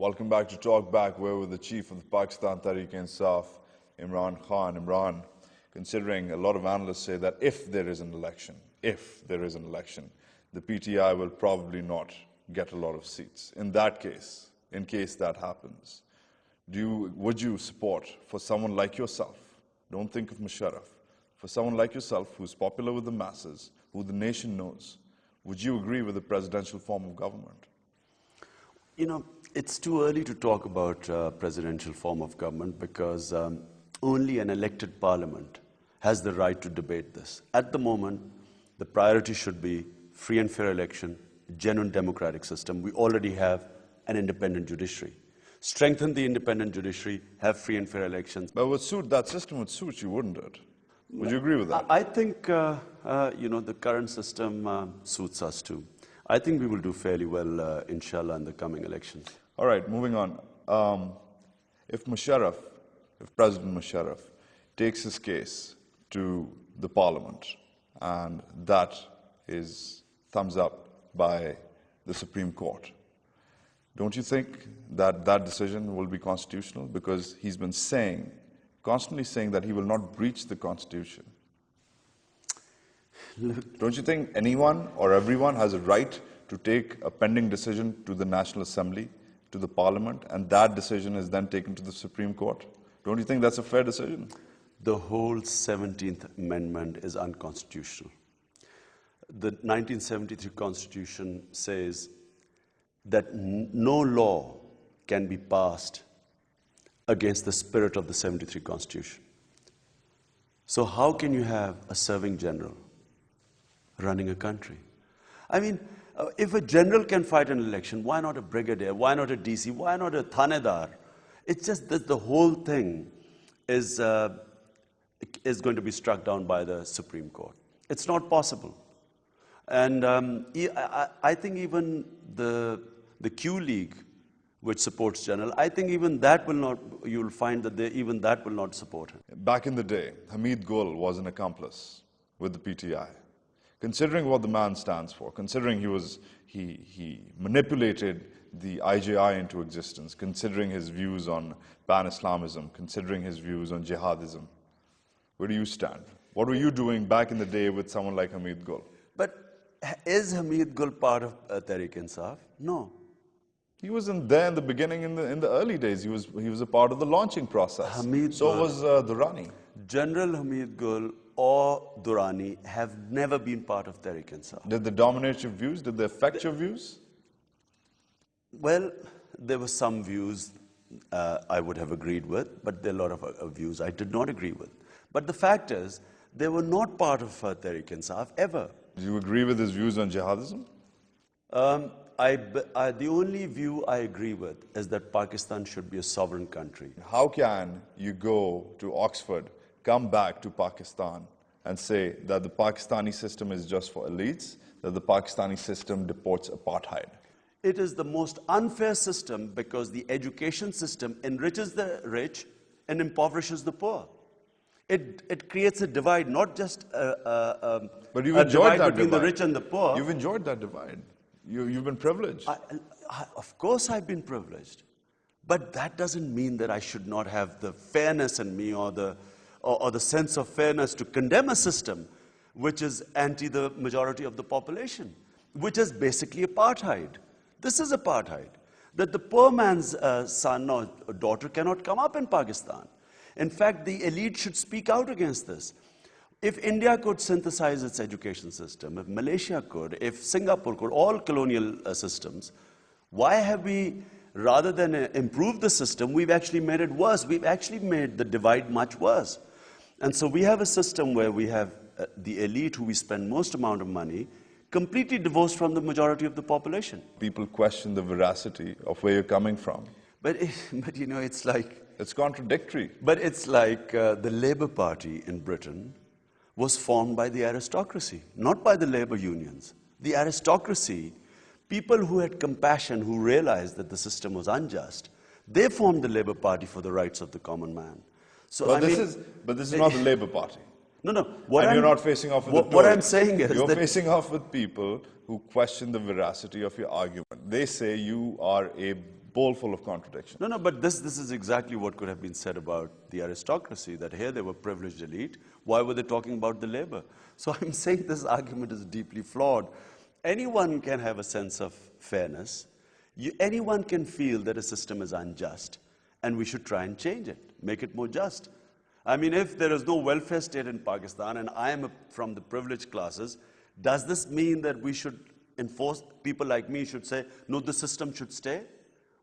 Welcome back to Talk Back. We're with the chief of the Pakistan Tehreek-e-Insaf, Imran Khan. Imran, considering a lot of analysts say that if there is an election, the PTI will probably not get a lot of seats. In that case, in case that happens, would you support for someone like yourself, don't think of Musharraf, for someone like yourself who's popular with the masses, who the nation knows, would you agree with the presidential form of government? You know, it's too early to talk about presidential form of government because only an elected parliament has the right to debate this. At the moment, the priority should be free and fair election, genuine democratic system. We already have an independent judiciary. Strengthen the independent judiciary, have free and fair elections. But that system would suit you, wouldn't it? Would you agree with that? I think, the current system suits us too. I think we will do fairly well, inshallah, in the coming elections. All right, moving on. If President Musharraf takes his case to the parliament and that is thumbs up by the Supreme Court, don't you think that that decision will be constitutional? Because he's been constantly saying that he will not breach the Constitution. Don't you think anyone or everyone has a right to take a pending decision to the National Assembly, to the Parliament, and that decision is then taken to the Supreme Court? Don't you think that's a fair decision? The whole 17th Amendment is unconstitutional. The 1973 Constitution says that no law can be passed against the spirit of the 73 Constitution. So how can you have a serving general running a country? I mean, if a general can fight an election, why not a brigadier? Why not a DC? Why not a thanedar? It's just that the whole thing is going to be struck down by the Supreme Court. It's not possible. And I think even the Q League, which supports general, I think even that will not, you'll find that even that will not support him. Back in the day, Hamid Gul was an accomplice with the PTI. Considering what the man stands for, considering he manipulated the IJI into existence, considering his views on pan-Islamism, considering his views on jihadism, where do you stand? What were you doing back in the day with someone like Hamid Gul? But is Hamid Gul part of Tehreek-e-Insaf? No. He wasn't there in the beginning, in the early days. He was a part of the launching process. So was Durrani. General Hamid Gul or Durrani have never been part of Tehreek-e-Insaf. Did they dominate your views? Did they affect your views? Well, there were some views I would have agreed with, but there are a lot of views I did not agree with. But the fact is, they were not part of Tehreek-e-Insaf ever. Do you agree with his views on jihadism? The only view I agree with is that Pakistan should be a sovereign country. How can you go to Oxford, come back to Pakistan and say that the Pakistani system is just for elites, that the Pakistani system deports apartheid? It is the most unfair system because the education system enriches the rich and impoverishes the poor. It creates a divide, not just a divide between the rich and the poor. You've enjoyed that divide. You've been privileged. Of course I've been privileged. But that doesn't mean that I should not have the fairness in me or the sense of fairness to condemn a system which is anti the majority of the population, which is basically apartheid. This is apartheid. That the poor man's son or daughter cannot come up in Pakistan. In fact, the elite should speak out against this. If India could synthesize its education system, if Malaysia could, if Singapore could, all colonial systems, why have we, rather than improve the system, we've actually made it worse? We've actually made the divide much worse. And so we have a system where we have the elite, who we spend most amount of money, completely divorced from the majority of the population. People question the veracity of where you're coming from. But you know, it's like... It's contradictory. But it's like the Labour Party in Britain was formed by the aristocracy, not by the labor unions. The aristocracy, people who had compassion, who realized that the system was unjust, they formed the Labour Party for the rights of the common man. So, but this is not the Labour Party. No. You're not facing off with the Tories. What I'm saying is you're facing off with people who question the veracity of your argument. They say you are a bowl full of contradictions. No, but this is exactly what could have been said about the aristocracy, that here they were privileged elite. Why were they talking about the labor? So I'm saying this argument is deeply flawed. Anyone can have a sense of fairness. Anyone can feel that a system is unjust, and we should try and change it, make it more just. I mean, if there is no welfare state in Pakistan, and I am from the privileged classes, does this mean that we should enforce, people like me should say, no, the system should stay?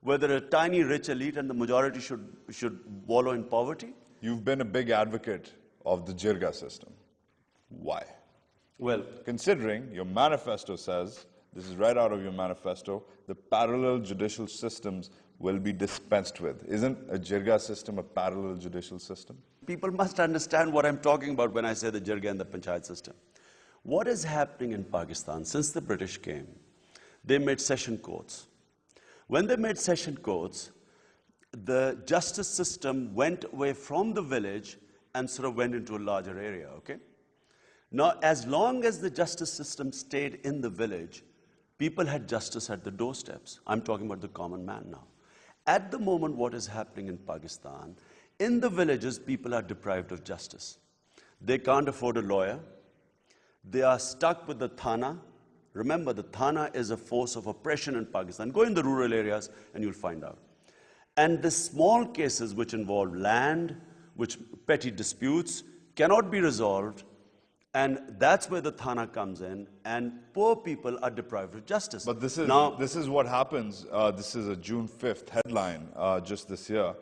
Whether a tiny rich elite and the majority should wallow in poverty? You've been a big advocate of the Jirga system. Why? Well, considering your manifesto says, this is right out of your manifesto, the parallel judicial systems will be dispensed with. Isn't a Jirga system a parallel judicial system? People must understand what I'm talking about when I say the Jirga and the Panchayat system. What is happening in Pakistan since the British came? They made session courts. When they made session courts, the justice system went away from the village and sort of went into a larger area, okay? Now, as long as the justice system stayed in the village, people had justice at the doorsteps. I'm talking about the common man now. At the moment, what is happening in Pakistan, in the villages, people are deprived of justice. They can't afford a lawyer. They are stuck with the Thana. Remember, the Thana is a force of oppression in Pakistan. Go in the rural areas and you'll find out. And the small cases which involve land, which petty disputes, cannot be resolved. And that's where the Thana comes in, and poor people are deprived of justice. But this is what happens. This is a June 5th headline just this year.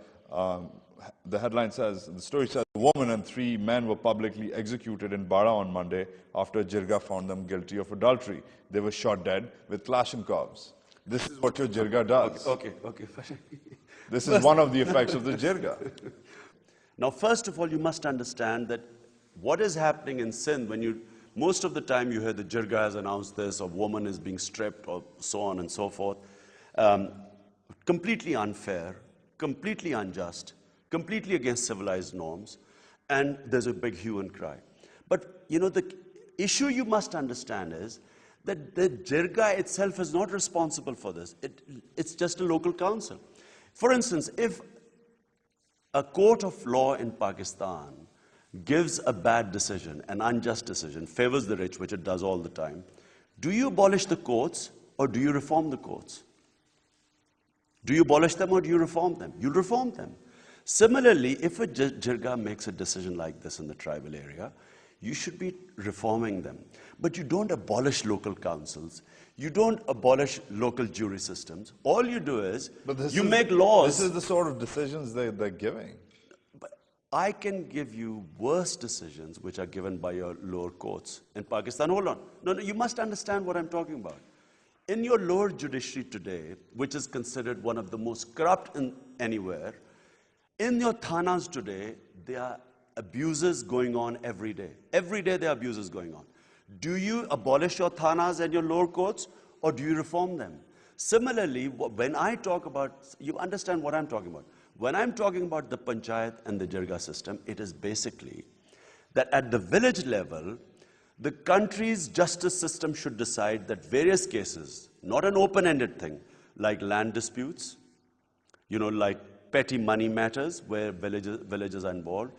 The headline says, the story says, a woman and 3 men were publicly executed in Bara on Monday after Jirga found them guilty of adultery. They were shot dead with Kalashnikovs. This is what your Jirga does. Okay. This is one of the effects of the Jirga. Now, first of all, you must understand that what is happening in Sindh, when most of the time you hear the Jirga has announced this, or woman is being stripped, or so on and so forth, completely unfair, completely unjust, completely against civilized norms, and there's a big hue and cry. But, you know, the issue you must understand is that the Jirga itself is not responsible for this. It's just a local council. For instance, if a court of law in Pakistan gives a bad decision, an unjust decision, favors the rich, which it does all the time, do you abolish the courts or do you reform the courts? Do you abolish them or do you reform them? You reform them. Similarly, if a Jirga makes a decision like this in the tribal area, you should be reforming them. But you don't abolish local councils. You don't abolish local jury systems. All you do is you make laws. This is the sort of decisions they're giving. I can give you worse decisions which are given by your lower courts in Pakistan. Hold on. No, you must understand what I'm talking about. In your lower judiciary today, which is considered one of the most corrupt anywhere, in your thanas today, there are abuses going on every day. Every day there are abuses going on. Do you abolish your thanas and your lower courts, or do you reform them? Similarly, when I talk about, you understand what I'm talking about. When I'm talking about the Panchayat and the Jirga system, it is basically that at the village level, the country's justice system should decide that various cases, not an open-ended thing, like land disputes, you know, like petty money matters where villagers are involved,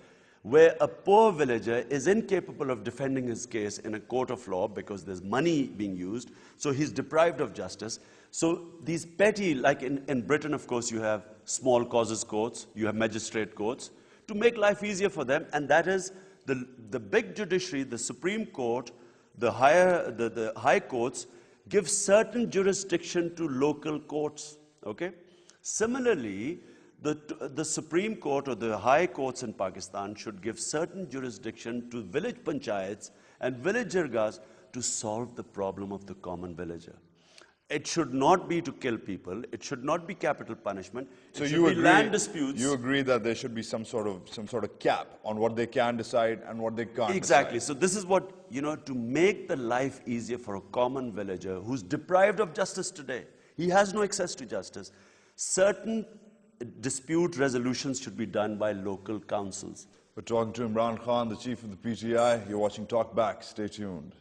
where a poor villager is incapable of defending his case in a court of law because there's money being used, so he's deprived of justice. So these petty, like in Britain, of course, you have small causes courts, you have magistrate courts, to make life easier for them, and that is the big judiciary, the Supreme Court, the high courts, give certain jurisdiction to local courts, okay? Similarly, the Supreme Court or the high courts in Pakistan should give certain jurisdiction to village panchayats and village jirgas to solve the problem of the common villager. It should not be to kill people. It should not be capital punishment. So it should be land disputes. You agree that there should be some sort of cap on what they can decide and what they can't Exactly. decide. So this is what, you know, to make the life easier for a common villager who's deprived of justice today. He has no access to justice. Certain dispute resolutions should be done by local councils. We're talking to Imran Khan, the chief of the PTI. You're watching Talk Back. Stay tuned.